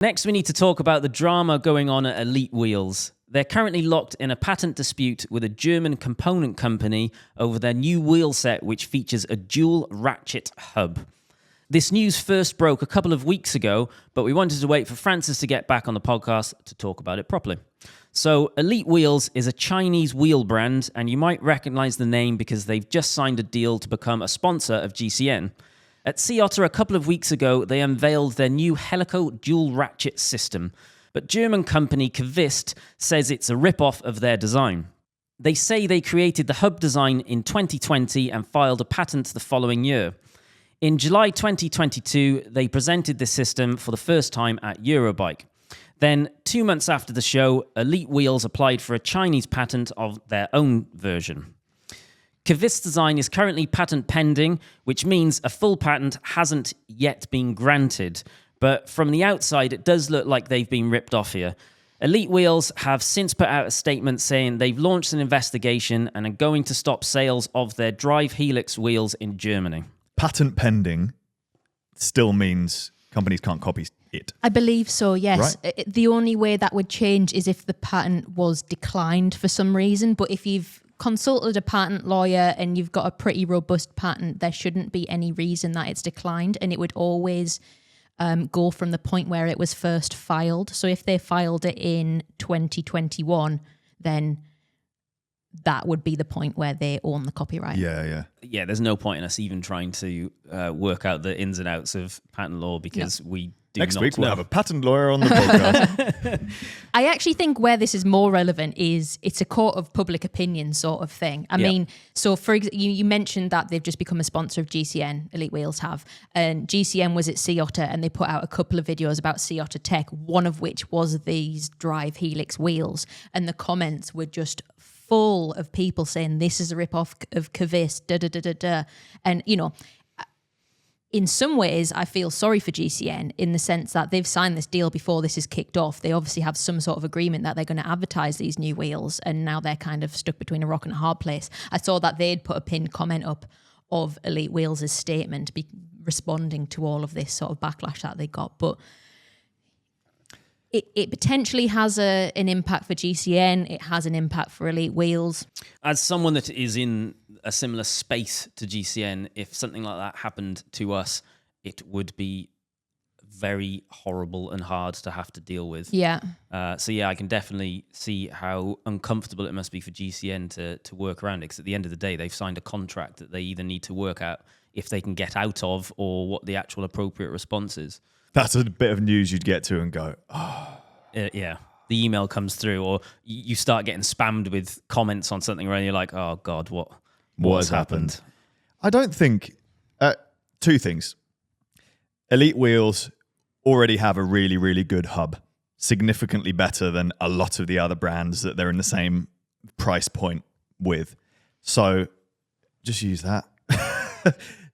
Next, we need to talk about the drama going on at Elitewheels. They're currently locked in a patent dispute with a German component company over their new wheel set, which features a dual ratchet hub. This news first broke a couple of weeks ago, but we wanted to wait for Francis to get back on the podcast to talk about it properly. So, Elitewheels is a Chinese wheel brand, and you might recognize the name because they've just signed a deal to become a sponsor of GCN. At Sea Otter a couple of weeks ago, they unveiled their new Helico dual ratchet system, but German company Cade says it's a rip-off of their design. They say they created the hub design in 2020 and filed a patent the following year. In July 2022, they presented this system for the first time at Eurobike. Then, 2 months after the show, Elitewheels applied for a Chinese patent of their own version. Cade's design is currently patent pending, which means a full patent hasn't yet been granted. But from the outside, it does look like they've been ripped off here. Elitewheels have since put out a statement saying they've launched an investigation and are going to stop sales of their Drive Helix wheels in Germany. Patent pending still means companies can't copy it. I believe so, yes. Right. The only way that would change is if the patent was declined for some reason. But if you've consulted a patent lawyer and you've got a pretty robust patent, there shouldn't be any reason that it's declined, and it would always go from the point where it was first filed. So if they filed it in 2021, then that would be the point where they own the copyright. Yeah. Yeah, there's no point in us even trying to work out the ins and outs of patent law because we do Next not week know. we'll have a patent lawyer on the podcast. I actually think where this is more relevant is it's a court of public opinion sort of thing. I mean, so for you mentioned that they've just become a sponsor of GCN, Elitewheels have, and GCN was at Sea Otter and they put out a couple of videos about Sea Otter tech, one of which was these Drive Helix wheels, and the comments were just full of people saying this is a rip-off of Cade, da-da-da-da-da. And, you know, in some ways, I feel sorry for GCN in the sense that they've signed this deal before this is kicked off. They obviously have some sort of agreement that they're going to advertise these new wheels, and now they're kind of stuck between a rock and a hard place. I saw that they'd put a pinned comment up of Elitewheels' statement responding to all of this sort of backlash that they got. But it potentially has an impact for GCN. It has an impact for Elitewheels. As someone that is in a similar space to GCN, if something like that happened to us, it would be very horrible and hard to have to deal with. Yeah. So I can definitely see how uncomfortable it must be for GCN to work around it, because at the end of the day, they've signed a contract that they either need to work out if they can get out of or what the actual appropriate response is. That's a bit of news you'd get to and go, oh. Yeah. The email comes through, or you start getting spammed with comments on something where you're like, oh God, what has happened? I don't think... two things. Elitewheels already have a really, really good hub, significantly better than a lot of the other brands that they're in the same price point with. So just use that.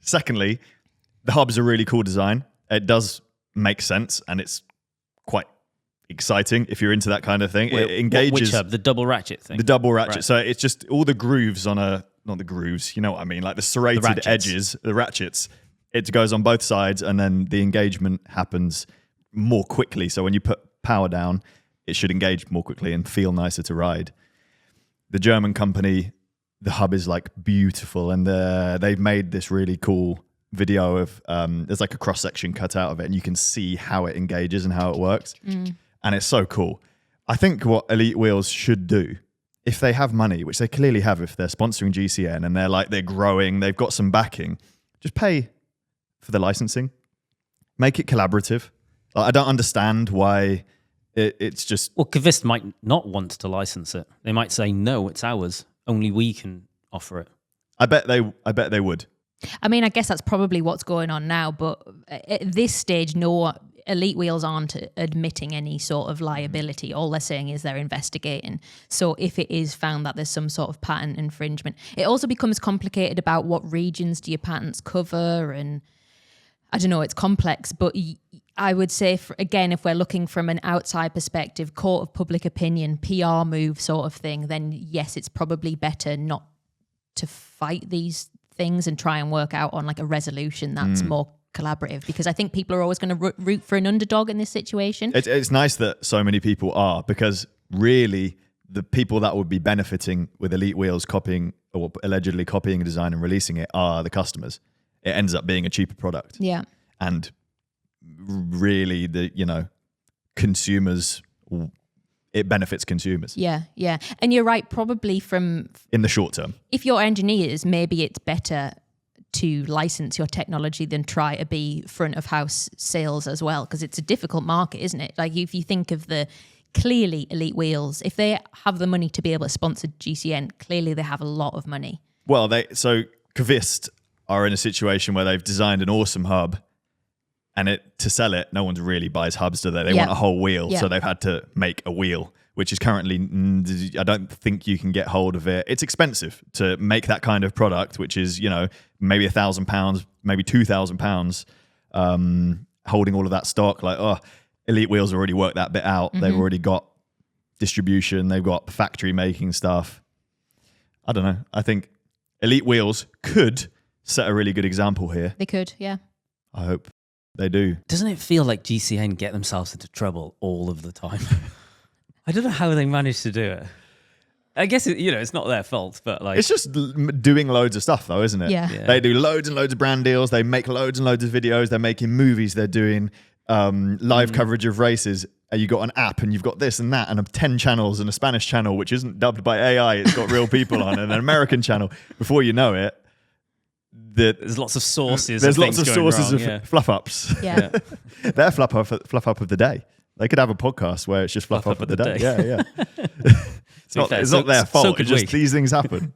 Secondly, the hub's a really cool design. It does make sense, and it's quite exciting if you're into that kind of thing. Wait, it engages... Which hub? The double ratchet thing? The double ratchet. Right. So So it's just all the grooves on a... Not the grooves, you know what I mean? Like the serrated edges, the ratchets. It goes on both sides, and then the engagement happens more quickly. So when you put power down, it should engage more quickly and feel nicer to ride. The German company, the hub is like beautiful, and they've made this really cool video of there's like a cross section cut out of it, and you can see how it engages and how it works, and it's so cool. I think what Elitewheels should do, if they have money, which they clearly have if they're sponsoring GCN and they're growing, they've got some backing, just pay for the licensing, make it collaborative. I don't understand why it's just... Well, Cade might not want to license it. They might say, no, it's ours. Only we can offer it. I bet they would. I mean, I guess that's probably what's going on now, but at this stage, no, Elitewheels aren't admitting any sort of liability. All they're saying is they're investigating. So if it is found that there's some sort of patent infringement, it also becomes complicated about what regions do your patents cover, and I don't know, it's complex, but I would say, again, if we're looking from an outside perspective, court of public opinion, PR move sort of thing, then yes, it's probably better not to fight these things and try and work out on like a resolution that's more collaborative, because I think people are always going to root for an underdog in this situation. It's nice that so many people are, because really the people that would be benefiting with Elitewheels copying or allegedly copying a design and releasing it are the customers. It ends up being a cheaper product. Yeah. And really the, consumers, it benefits consumers. Yeah, yeah. And you're right, probably in the short term. If you're engineers, maybe it's better to license your technology than try to be front of house sales as well, because it's a difficult market, isn't it? Like if you think of clearly Elitewheels, if they have the money to be able to sponsor GCN, clearly they have a lot of money. Well, so Kvist are in a situation where they've designed an awesome hub, and to sell it, no one really buys hubs, do they? They want a whole wheel, so they've had to make a wheel, which is currently, I don't think you can get hold of it. It's expensive to make that kind of product, which is, maybe £1,000, maybe £2,000, holding all of that stock. Like, Elitewheels already worked that bit out. Mm-hmm. They've already got distribution. They've got factory making stuff. I don't know. I think Elitewheels could set a really good example here. They could, yeah. I hope they do. Doesn't it feel like GCN get themselves into trouble all of the time? I don't know how they manage to do it. I guess, it's not their fault, but like... It's just doing loads of stuff though, isn't it? Yeah. They do loads and loads of brand deals. They make loads and loads of videos. They're making movies. They're doing live coverage of races. You got an app and you've got this and that and 10 channels and a Spanish channel, which isn't dubbed by AI. It's got real people on, and an American channel. Before you know it, there's lots of sources. There's lots of sources wrong, of fluff ups. Yeah. They're fluff up of the day. They could have a podcast where it's just fluff up of the day. Yeah. It's not their fault. It's just these things happen.